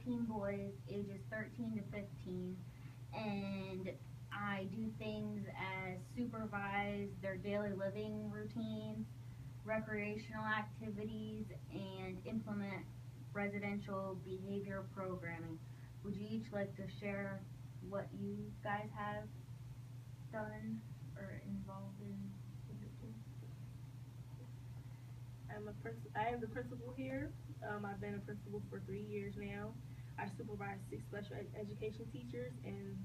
18 boys, ages 13 to 15, and I do things as supervise their daily living routines, recreational activities, and implement residential behavior programming. Would you each like to share what you guys have done or involved in with your team? I am the principal here. I've been a principal for 3 years now. I supervise 6 special education teachers, and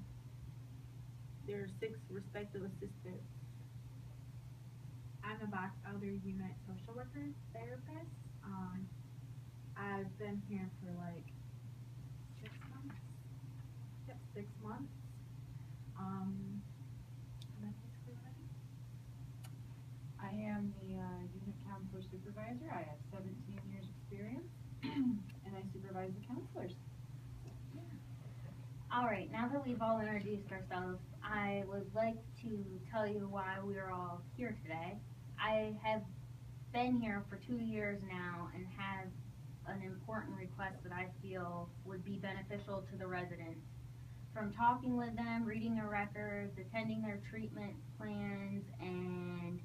there are 6 respective assistants. I'm a Box Elder Unit social worker therapist. I've been here for like 6 months. Yep, 6 months. And that's basically what I do. I am the unit counselor supervisor. I have 17 years experience and I supervise the counselors. All right, now that we've all introduced ourselves, I would like to tell you why we are all here today. I have been here for 2 years now and have an important request that I feel would be beneficial to the residents. From talking with them, reading their records, attending their treatment plans, and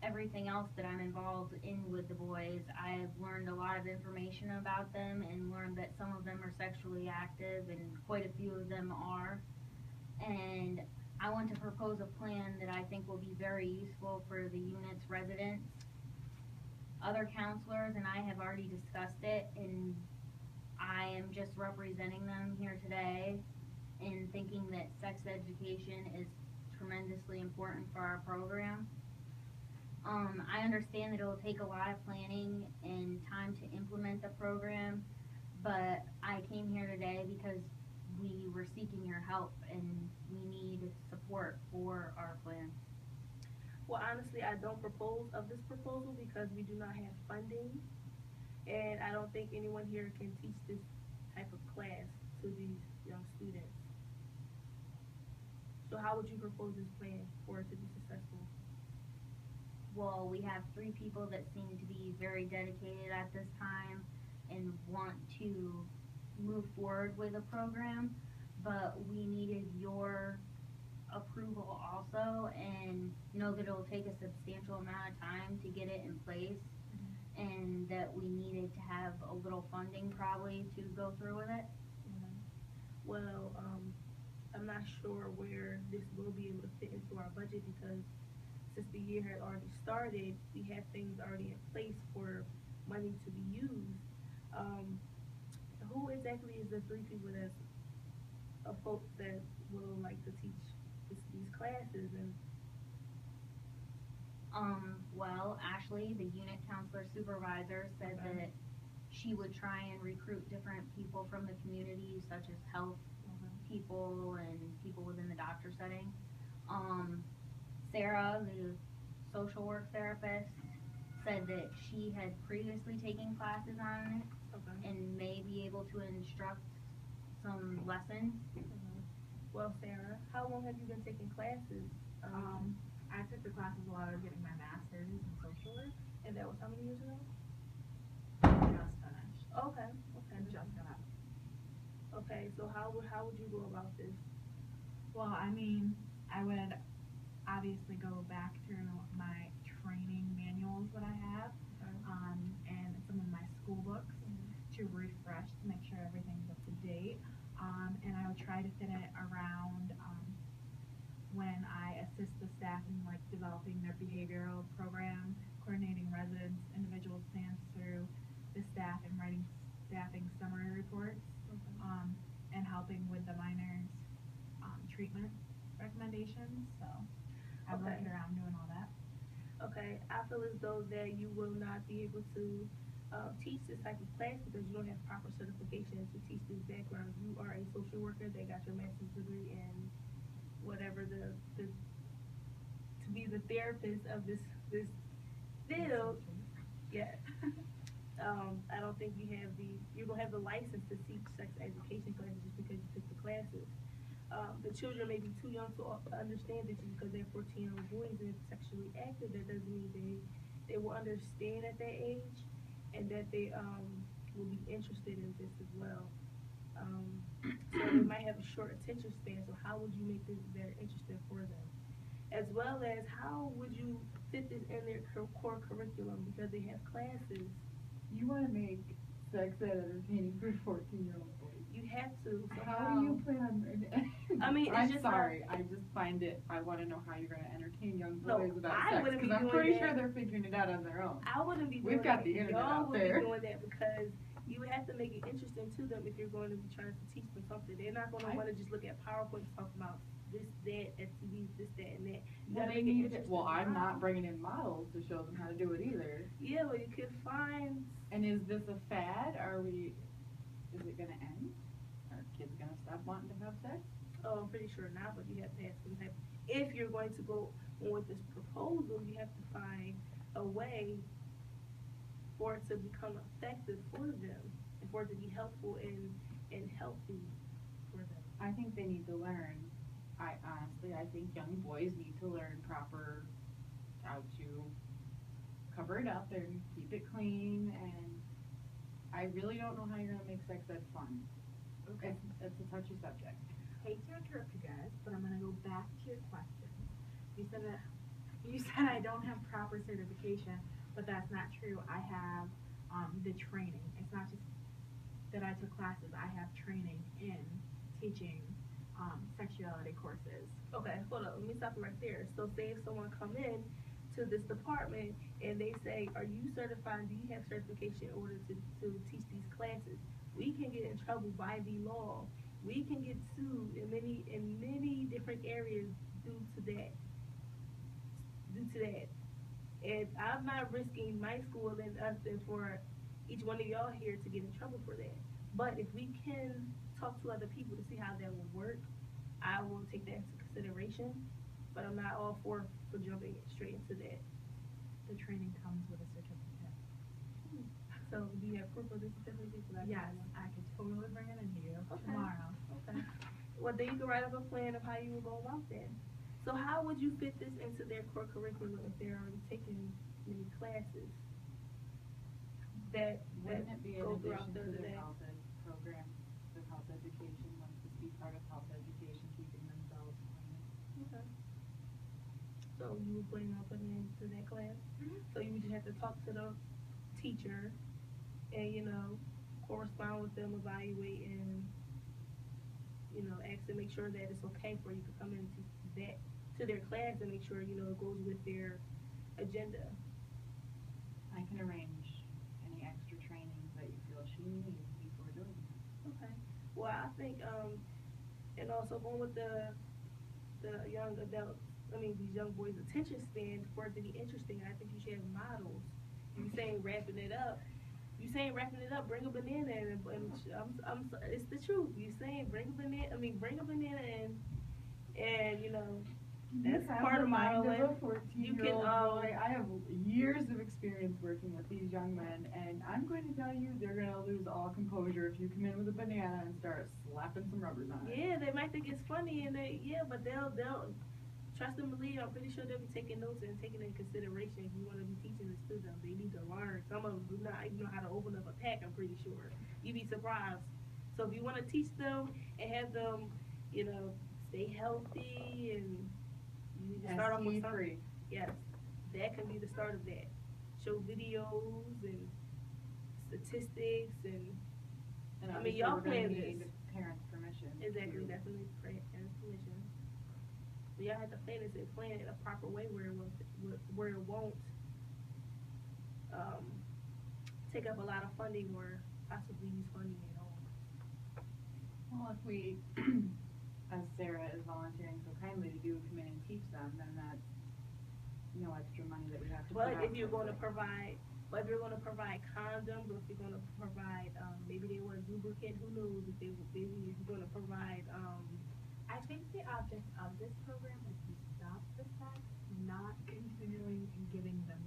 everything else that I'm involved in with the boys, I've learned a lot of information about them and learned that some of them are sexually active and quite a few of them are. And I want to propose a plan that I think will be very useful for the unit's residents. Other counselors and I have already discussed it, and I am just representing them here today in thinking that sex education is tremendously important for our program. I understand that it will take a lot of planning and time to implement the program, but I came here today because we were seeking your help and we need support for our plan. Well, honestly, I don't propose of this proposal because we do not have funding, and I don't think anyone here can teach this type of class to these young students. So how would you propose this plan for it to be successful? Well, we have 3 people that seem to be very dedicated at this time and want to move forward with a program, but we needed your approval also and know that it'll take a substantial amount of time to get it in place, and that we needed to have a little funding probably to go through with it. Well, I'm not sure where this will be able to fit into our budget because since the year had already started, we have things already in place for money to be used. Um, who exactly is the 3 people that's of folks that will like to teach these classes? And Well, Ashley, the unit counselor supervisor, said Okay. that she would try and recruit different people from the community, such as health people and people within the doctor setting. Sarah, the social work therapist, said that she had previously taken classes on it okay. and may be able to instruct some lessons. Well, Sarah, how long have you been taking classes? I took the classes while I was getting my master's in social work. And that was how many years ago? Just finished. Okay. Okay. Just got out. Okay. So how would you go about this? Well, I mean, I would obviously go back through my training manuals that I have, and some of my school books to refresh to make sure everything's up to date. And I would try to fit it around when I assist the staff in like developing their behavioral program, coordinating residents, individuals plans through the staff and writing staffing summary reports, and helping with the minors' treatment recommendations. So I'm Okay. looking around doing all that. Okay, I feel as though that you will not be able to teach this type of class because you don't have proper certification to teach this background. You are a social worker that got your master's degree in whatever the to be the therapist of this field. Yeah. I don't think you're gonna have the license to teach sex education classes just because you took the classes. The children may be too young to understand that just because they're 14-year-old boys and sexually active, that doesn't mean they will understand at that age, and that they will be interested in this as well. So they might have a short attention span. So how would you make this very interesting for them? As well as how would you fit this in their core curriculum because they have classes. You want to make sex ed entertaining for 14-year-old boys. You have to. So How do you plan on? I mean, it's I'm just sorry. I just find it. I want to know how you're going to entertain young No, boys about I sex wouldn't be because I'm doing pretty that. sure they're figuring it out on their own. I wouldn't be doing We've got that. the internet Y'all out would there. be doing that because you would have to make it interesting to them if you're going to be trying to teach them something. They're not going to want to just look at PowerPoint and talk about this, that, STDs, this, that, and that. You Well, gotta they make it need. interesting. Well, I'm not bringing in models to show them how to do it either. Yeah, but you could find. And is this a fad? Are we? Is it going to end? Are kids going to stop wanting to have sex? Oh, I'm pretty sure not, but you have to have some type. If you're going to go on with this proposal, you have to find a way for it to become effective for them and for it to be helpful and healthy for them. I think they need to learn. I think young boys need to learn proper how to cover it up and keep it clean. And I really don't know how you're gonna make sex ed fun. Okay. It's a touchy subject. Hate to interrupt you guys, but I'm gonna go back to your question. You said I don't have proper certification, but that's not true. I have the training. It's not just that I took classes. I have training in teaching sexuality courses. Okay, hold up. Let me stop you right there. So say if someone come in to this department and they say, are you certified? Do you have certification in order to teach these classes? We can get in trouble by the law. We can get sued in many different areas due to that. And I'm not risking my school and us and for each one of y'all here to get in trouble for that. But if we can talk to other people to see how that will work, I will take that into consideration. But I'm not all for jumping straight into that. The training comes with a certificate. So do you have proof of this certificate? Yes, I could totally bring it into you Okay. tomorrow. Okay. Well, then you can write up a plan of how you will go about that. So how would you fit this into their core curriculum if they're already taking many classes that Wouldn't it be in go throughout addition to the their day? health ed program, their health education, wouldn't this be part of health education, keeping themselves clean? Okay. So you would plan on putting it into that class? Mhm. So you would just have to talk to the teacher and, correspond with them, evaluate, and, ask to make sure that it's okay for you to come into their class and make sure, it goes with their agenda. I can arrange any extra training that you feel she needs before doing that. Okay. Well, I think, and also going with the young adults, these young boys' attention span for it to be interesting, I think you should have models. You saying wrapping it up, bring a banana in, and it's the truth. You saying bring a banana in, and that's part of modeling. Of a 14-year-old boy. I have years of experience working with these young men, and I'm going to tell you, they're going to lose all composure if you come in with a banana and start slapping some rubbers on it. Yeah, they might think it's funny, and but they'll trust and believe. I'm pretty sure they'll be taking notes and taking into consideration if you want to be teaching this to them. They need to learn. Some of them do not even know how to open up a pack. I'm pretty sure. You'd be surprised. So if you want to teach them and have them, stay healthy and you need to start off with something. Yes, that can be the start of that. Show videos and statistics and obviously y'all we're gonna plan need this. parents' permission. Exactly, too. definitely parents' permission. But y'all have to plan this and plan it a proper way where it won't take up a lot of funding or possibly use funding at all. Well, if we, as Sarah is volunteering so kindly to do, come in and teach them, then that's no extra money that we have to put But out. if you're going to provide condoms, or if you're going to provide, maybe they want lubricant, who knows, maybe if you're going to provide, I think the object of this program is to stop the sex, not continuing and giving them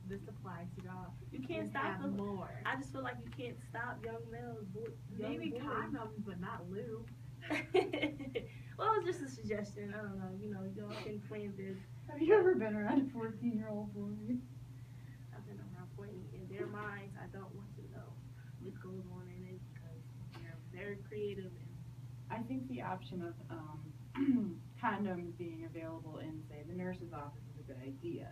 the supplies to go. you can't and stop have them. more. I just feel like you can't stop young males, Maybe condoms, but not lube. Well, it's just a suggestion. I don't know. Y'all can plan this. Have you ever been around a 14-year-old boy? I've been around 20. In their minds, I don't want to know what goes very creative and I think the option of condoms being available in, say, the nurse's office is a good idea.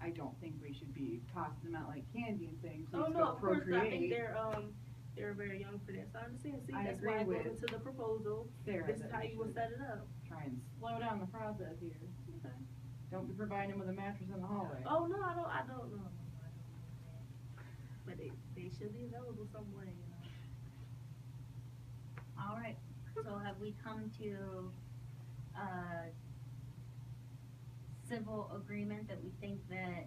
I don't think we should be tossing them out like candy and saying, please oh no, go of course not. I think procreate. they're very young for that. So I understand. See, I that's agree why I go with into the proposal. Sarah, This is that how we you will should set it up. try and slow down the process here. Okay. Don't be providing them with a mattress in the hallway. Oh no, I don't know. But they should be available some way, you know. All right, so have we come to a civil agreement that we think that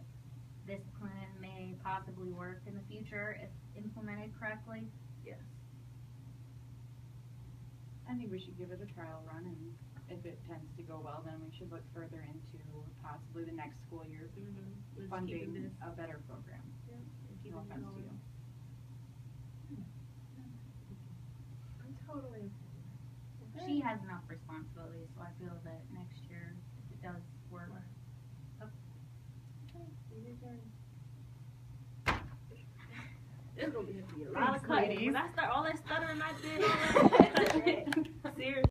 this plan may possibly work in the future if implemented correctly? Yes. I think we should give it a trial run, and if it tends to go well, then we should look further into possibly the next school year We're just keeping funding this. a better program. Yeah, and keeping No it offense to going. you. I'm totally. She has enough responsibility, so I feel that next year, if it does work. It's gonna be a lot of Thanks, cutting. ladies. When I start all that stuttering I did, all that, seriously.